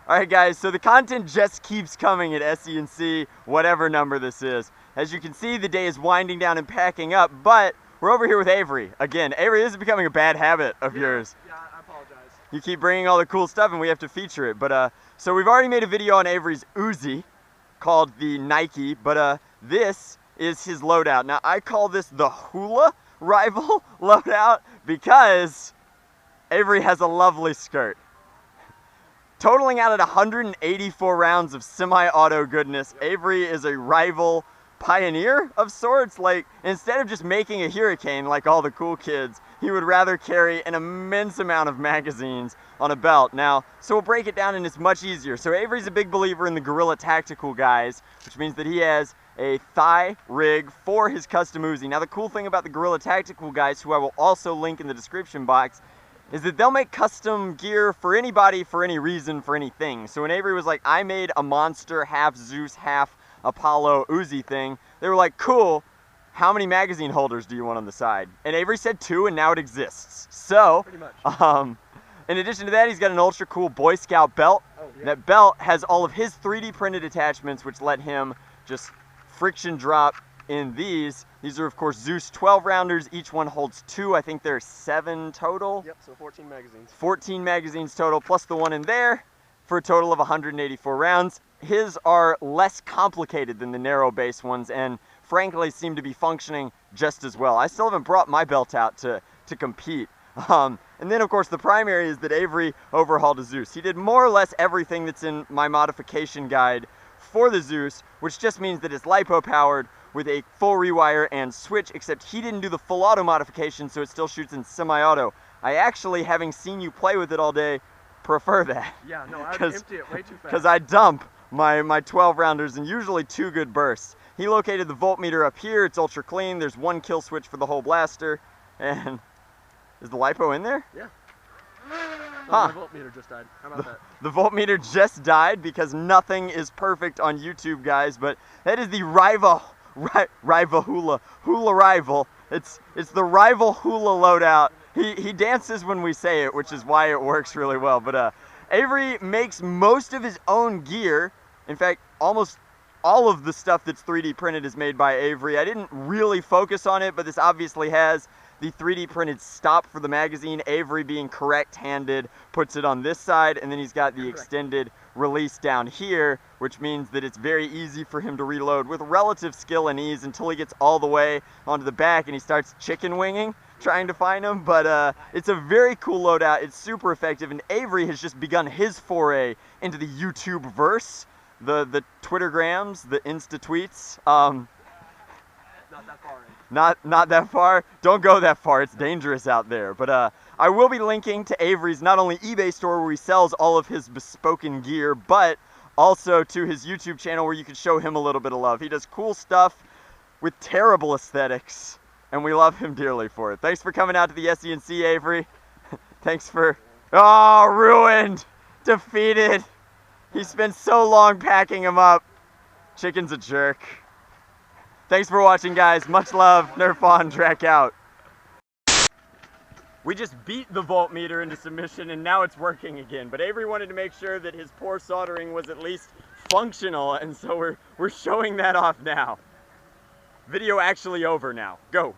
Alright guys, so the content just keeps coming at SCNC, whatever number this is. As you can see, the day is winding down and packing up, but we're over here with Avery. Again, Avery, this is becoming a bad habit of yours. Yeah, I apologize. You keep bringing all the cool stuff and we have to feature it. But so we've already made a video on Avery's Uzi called the Nike, but this is his loadout. Now I call this the Hula Rival loadout because Avery has a lovely skirt. Totaling out at 184 rounds of semi-auto goodness, Avery is a rival pioneer of sorts. Like, instead of just making a Hurricane like all the cool kids, he would rather carry an immense amount of magazines on a belt. Now, so we'll break it down and it's much easier. So Avery's a big believer in the Gorilla Tactical guys, which means that he has a thigh rig for his custom Uzi. Now the cool thing about the Gorilla Tactical guys, who I will also link in the description box, is that they'll make custom gear for anybody, for any reason, for anything. So when Avery was like, I made a monster, half Zeus, half Apollo Uzi thing, they were like, cool, how many magazine holders do you want on the side? And Avery said 2, and now it exists. So, pretty much. In addition to that, he's got an ultra cool Boy Scout belt. Oh, yeah. That belt has all of his 3D printed attachments, which let him just friction drop in these. These are, of course, Zeus 12 rounders. Each one holds 2. I think there are 7 total. Yep, so 14 magazines. 14 magazines total, plus the one in there, for a total of 184 rounds. His are less complicated than the narrow base ones, and frankly seem to be functioning just as well. I still haven't brought my belt out to compete. And then, of course, the primary is that Avery overhauled a Zeus. He did more or less everything that's in my modification guide for the Zeus, which just means that it's LiPo-powered with a full rewire and switch, except he didn't do the full auto modification, so it still shoots in semi-auto. I actually, having seen you play with it all day, prefer that. Yeah, no, I would empty it way too fast. Because I dump my 12 rounders in usually 2 good bursts. He located the voltmeter up here. It's ultra clean. There's 1 kill switch for the whole blaster. And is the LiPo in there? Yeah. Huh. The voltmeter just died. How about that? The voltmeter just died because nothing is perfect on YouTube, guys. But that is the Rival Hula Rival. It's the Rival Hula loadout. He dances when we say it, which is why it works really well. But Avery makes most of his own gear. In fact, almost all of the stuff that's 3D printed is made by Avery. I didn't really focus on it, but this obviously has the 3D printed stop for the magazine. Avery, being correct-handed, puts it on this side, and then he's got the extended release down here, which means that it's very easy for him to reload with relative skill and ease until he gets all the way onto the back and he starts chicken winging, trying to find them. But it's a very cool loadout. It's super effective, and Avery has just begun his foray into the YouTube verse, the Twittergrams, the Insta tweets. Not that far in. Not that far. Don't go that far. It's dangerous out there. But I will be linking to Avery's not only eBay store where he sells all of his bespoken gear, but also to his YouTube channel where you can show him a little bit of love. He does cool stuff with terrible aesthetics, and we love him dearly for it. Thanks for coming out to the SCNC, Avery. Thanks for... Oh, ruined! Defeated! He spent so long packing him up. Chicken's a jerk. Thanks for watching, guys. Much love. Nerf on, Drac out. We just beat the voltmeter into submission, and now it's working again. But Avery wanted to make sure that his poor soldering was at least functional, and so we're showing that off now. Video actually over now. Go.